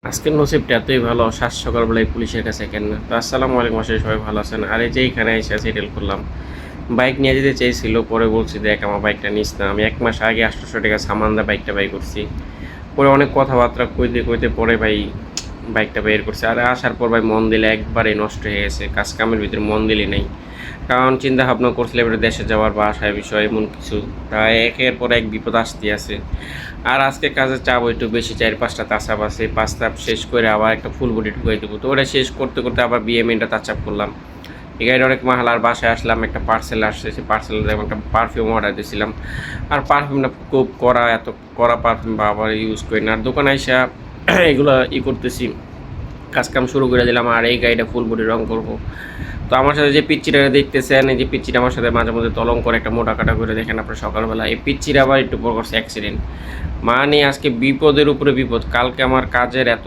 আজকের নসিবটা এতই ভালো, সাত সকালবেলায় পুলিশের কাছে কেন না। তো আসসালামু আলাইকুম, আসলে সবাই ভালো আছেন। আর এই যে এখানে এসে সেটেল করলাম, বাইক নিয়ে যেতে চেয়েছিল, পরে বলছি দেখ আমার বাইকটা নিস না। আমি 1 মাস আগে 800 টাকা সামান দিয়ে বাইকটা বাই করছি। পরে অনেক কথাবার্তা কইতে কইতে পরে ভাই বাইকটা বের করছে। আর আসার পর ভাই মন দিলে একবারে নষ্ট হয়ে গেছে, কাজ কামের ভিতরে মন দিলে নেই। কারণ চিন্তা ভাবনা করছিলাম এবার দেশে যাওয়ার বা আসার বিষয় এমন কিছু, তাই একের পর এক বিপদ আসতে আছে। আর আজকে কাজের চাপ একটু বেশি, 4-5টা তাসাপ আছে, 5টা শেষ করে আবার একটা ফুল বডি ঢুকাই দেবো। তো ওটা শেষ করতে করতে আবার বিএমএনটা তাচাপ করলাম। এই গাড়িটা অনেক মাহালার বাসায় আসলাম, একটা পার্সেল আসছে, সেই পার্সেলে যেমন একটা পারফিউম অর্ডার দিয়েছিলাম। আর পারফিউমটা খুব কড়া, এত কড়া পারফিউম বা আবার ইউজ করি না। আর দোকানে এসে এগুলো করতেছি, কাজকাম শুরু করে দিলাম। আর এই গাড়িটা ফুল বডি রং করবো। তো আমার সাথে যে পিচ্চিটা দেখতেছেন, এই যে পিচ্চিটা আমার সাথে মাঝে মধ্যে তলং করে একটা মোটা কাটা করে দেখেন আপনার সকালবেলা। এই পিচ্চিটা আবার একটু পর করছে অ্যাক্সিডেন্ট, মানে আজকে বিপদের উপরে বিপদ। কালকে আমার কাজের এত